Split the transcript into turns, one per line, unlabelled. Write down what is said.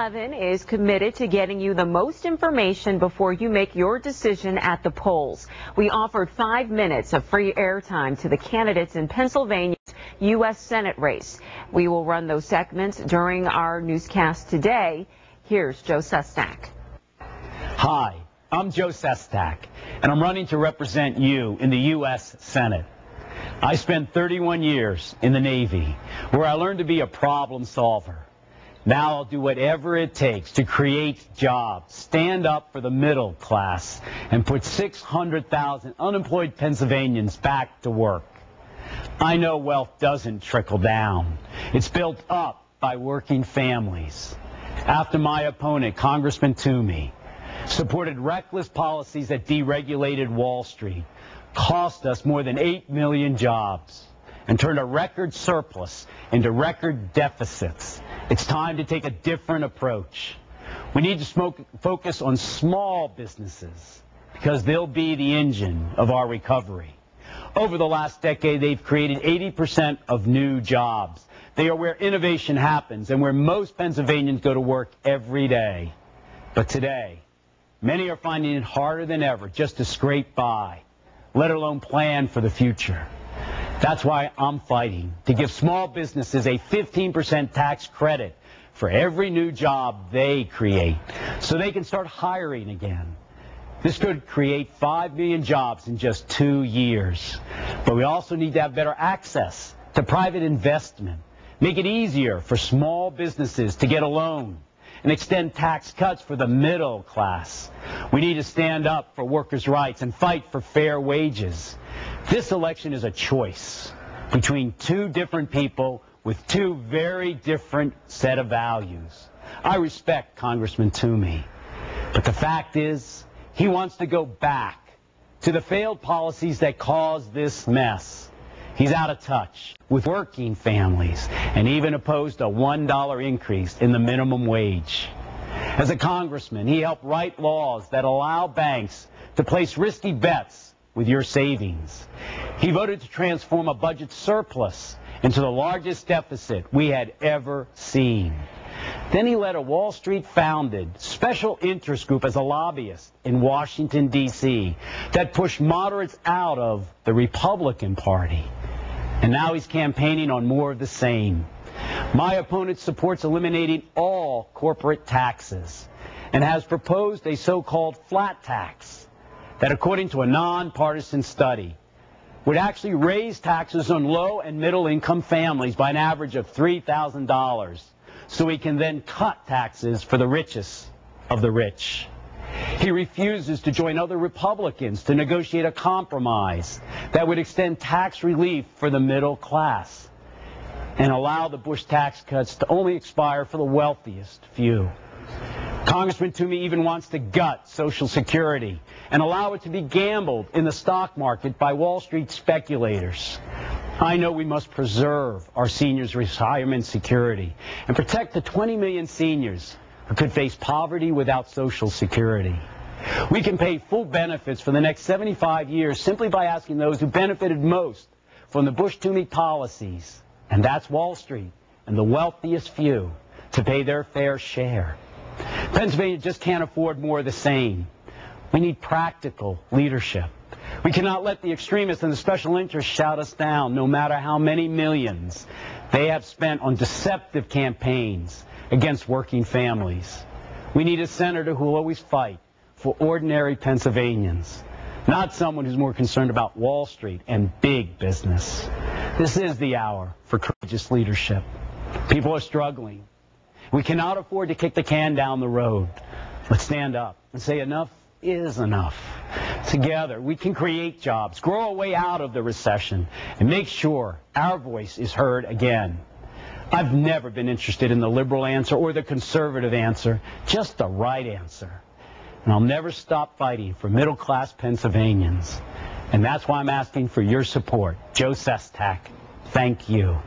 7-Eleven is committed to getting you the most information before you make your decision at the polls. We offered 5 minutes of free airtime to the candidates in Pennsylvania's U.S. Senate race. We will run those segments during our newscast today. Here's Joe Sestak.
Hi, I'm Joe Sestak, and I'm running to represent you in the U.S. Senate. I spent 31 years in the Navy, where I learned to be a problem solver. Now I'll do whatever it takes to create jobs, stand up for the middle class, and put 600,000 unemployed Pennsylvanians back to work. I know wealth doesn't trickle down. It's built up by working families. After my opponent, Congressman Toomey, supported reckless policies that deregulated Wall Street, cost us more than 8 million jobs, and turned a record surplus into record deficits, it's time to take a different approach. We need to focus on small businesses because they'll be the engine of our recovery. Over the last decade, they've created 80% of new jobs. They are where innovation happens and where most Pennsylvanians go to work every day. But today, many are finding it harder than ever just to scrape by, let alone plan for the future. That's why I'm fighting to give small businesses a 15% tax credit for every new job they create so they can start hiring again. This could create 5 million jobs in just 2 years. But we also need to have better access to private investment, make it easier for small businesses to get a loan, and extend tax cuts for the middle class. We need to stand up for workers' rights and fight for fair wages. This election is a choice between two different people with two very different set of values. I respect Congressman Toomey, but the fact is he wants to go back to the failed policies that caused this mess. He's out of touch with working families and even opposed a $1 increase in the minimum wage. As a congressman, he helped write laws that allow banks to place risky bets with your savings. He voted to transform a budget surplus into the largest deficit we had ever seen. Then he led a Wall Street-founded special interest group as a lobbyist in Washington, D.C. that pushed moderates out of the Republican Party. And now he's campaigning on more of the same. My opponent supports eliminating all corporate taxes and has proposed a so-called flat tax that, according to a nonpartisan study, would actually raise taxes on low and middle income families by an average of $3,000, so we can then cut taxes for the richest of the rich. He refuses to join other Republicans to negotiate a compromise that would extend tax relief for the middle class and allow the Bush tax cuts to only expire for the wealthiest few. Congressman Toomey even wants to gut Social Security and allow it to be gambled in the stock market by Wall Street speculators. I know we must preserve our seniors' retirement security and protect the 20 million seniors who could face poverty without Social Security. We can pay full benefits for the next 75 years simply by asking those who benefited most from the Bush-Toomey policies, and that's Wall Street and the wealthiest few, to pay their fair share. Pennsylvania just can't afford more of the same. We need practical leadership. We cannot let the extremists and the special interests shout us down, no matter how many millions they have spent on deceptive campaigns against working families. We need a senator who will always fight for ordinary Pennsylvanians, not someone who's more concerned about Wall Street and big business. This is the hour for courageous leadership. People are struggling. We cannot afford to kick the can down the road. Let's stand up and say enough is enough. Together, we can create jobs, grow a way out of the recession, and make sure our voice is heard again. I've never been interested in the liberal answer or the conservative answer, just the right answer. And I'll never stop fighting for middle-class Pennsylvanians. And that's why I'm asking for your support. Joe Sestak, thank you.